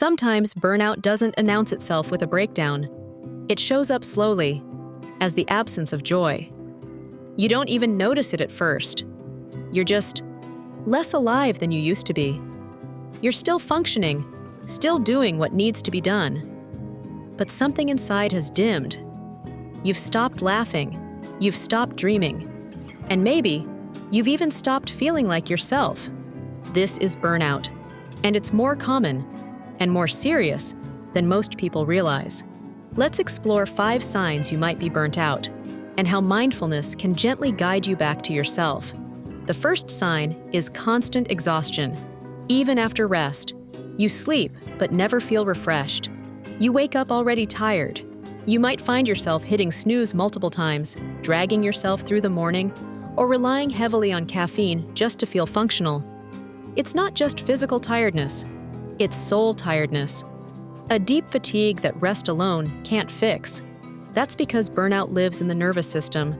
Sometimes burnout doesn't announce itself with a breakdown. It shows up slowly, as the absence of joy. You don't even notice it at first. You're just less alive than you used to be. You're still functioning, still doing what needs to be done. But something inside has dimmed. You've stopped laughing. You've stopped dreaming. And maybe you've even stopped feeling like yourself. This is burnout, and it's more common and more serious than most people realize. Let's explore 5 signs you might be burnt out and how mindfulness can gently guide you back to yourself. The first sign is constant exhaustion. Even after rest, you sleep but never feel refreshed. You wake up already tired. You might find yourself hitting snooze multiple times, dragging yourself through the morning, or relying heavily on caffeine just to feel functional. It's not just physical tiredness, it's soul tiredness. A deep fatigue that rest alone can't fix. That's because burnout lives in the nervous system.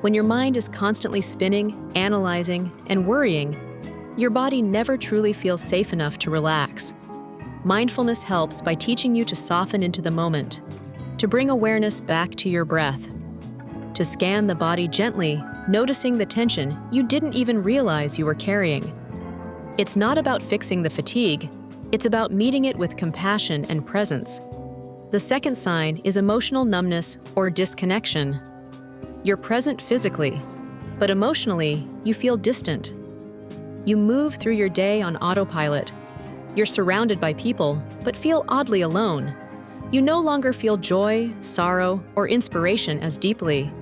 When your mind is constantly spinning, analyzing, and worrying, your body never truly feels safe enough to relax. Mindfulness helps by teaching you to soften into the moment, to bring awareness back to your breath, to scan the body gently, noticing the tension you didn't even realize you were carrying. It's not about fixing the fatigue, it's about meeting it with compassion and presence. The second sign is emotional numbness or disconnection. You're present physically, but emotionally, you feel distant. You move through your day on autopilot. You're surrounded by people, but feel oddly alone. You no longer feel joy, sorrow, or inspiration as deeply.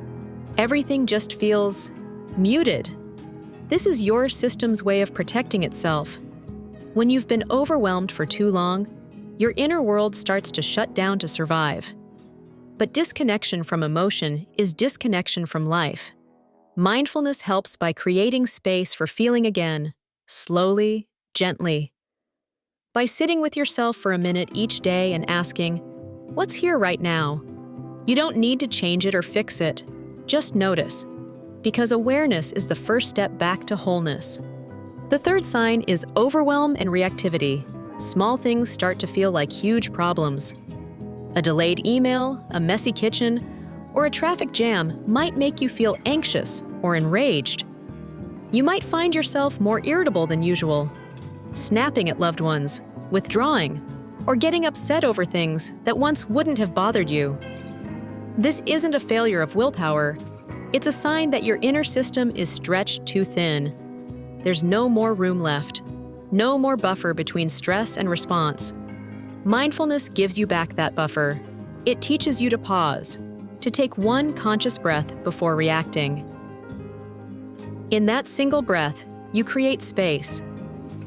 Everything just feels muted. This is your system's way of protecting itself. When you've been overwhelmed for too long, your inner world starts to shut down to survive. But disconnection from emotion is disconnection from life. Mindfulness helps by creating space for feeling again, slowly, gently. By sitting with yourself for a minute each day and asking, "What's here right now?" You don't need to change it or fix it. Just notice, because awareness is the first step back to wholeness. The third sign is overwhelm and reactivity. Small things start to feel like huge problems. A delayed email, a messy kitchen, or a traffic jam might make you feel anxious or enraged. You might find yourself more irritable than usual, snapping at loved ones, withdrawing, or getting upset over things that once wouldn't have bothered you. This isn't a failure of willpower. It's a sign that your inner system is stretched too thin. There's no more room left, no more buffer between stress and response. Mindfulness gives you back that buffer. It teaches you to pause, to take one conscious breath before reacting. In that single breath, you create space.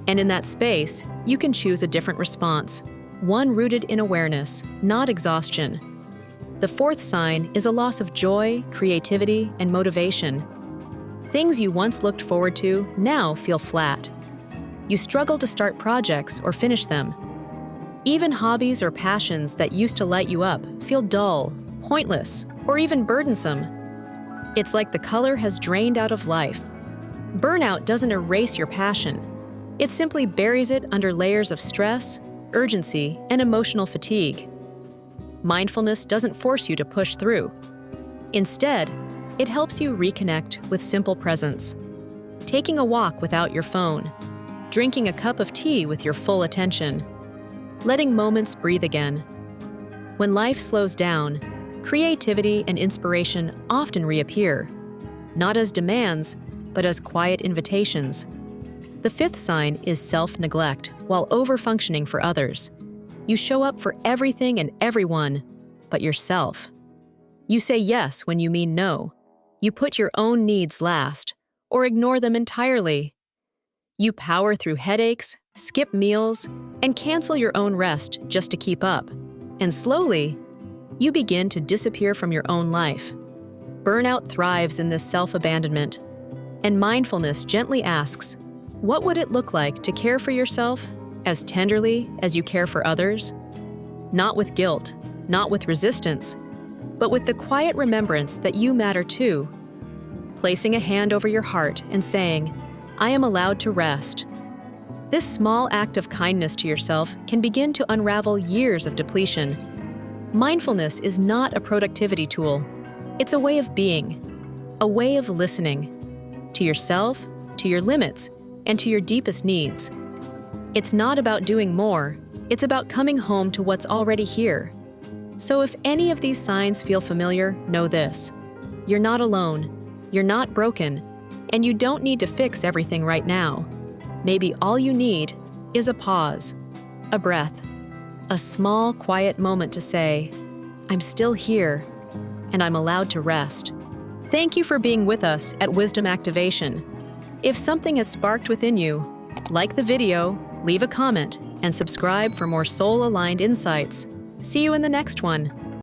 And in that space, you can choose a different response, one rooted in awareness, not exhaustion. The fourth sign is a loss of joy, creativity, and motivation. Things you once looked forward to now feel flat. You struggle to start projects or finish them. Even hobbies or passions that used to light you up feel dull, pointless, or even burdensome. It's like the color has drained out of life. Burnout doesn't erase your passion. It simply buries it under layers of stress, urgency, and emotional fatigue. Mindfulness doesn't force you to push through. Instead, it helps you reconnect with simple presence. Taking a walk without your phone, drinking a cup of tea with your full attention, letting moments breathe again. When life slows down, creativity and inspiration often reappear, not as demands, but as quiet invitations. The fifth sign is self-neglect while over-functioning for others. You show up for everything and everyone, but yourself. You say yes when you mean no. You put your own needs last, or ignore them entirely. You power through headaches, skip meals, and cancel your own rest just to keep up. And slowly, you begin to disappear from your own life. Burnout thrives in this self-abandonment, and mindfulness gently asks, what would it look like to care for yourself as tenderly as you care for others? Not with guilt, not with resistance, but with the quiet remembrance that you matter too. Placing a hand over your heart and saying, I am allowed to rest. This small act of kindness to yourself can begin to unravel years of depletion. Mindfulness is not a productivity tool. It's a way of being, a way of listening to yourself, to your limits, and to your deepest needs. It's not about doing more, it's about coming home to what's already here. So if any of these signs feel familiar, know this: you're not alone, you're not broken, and you don't need to fix everything right now. Maybe all you need is a pause, a breath, a small, quiet moment to say, I'm still here, and I'm allowed to rest. Thank you for being with us at Wisdom Activation. If something has sparked within you, like the video, leave a comment, and subscribe for more soul-aligned insights. See you in the next one.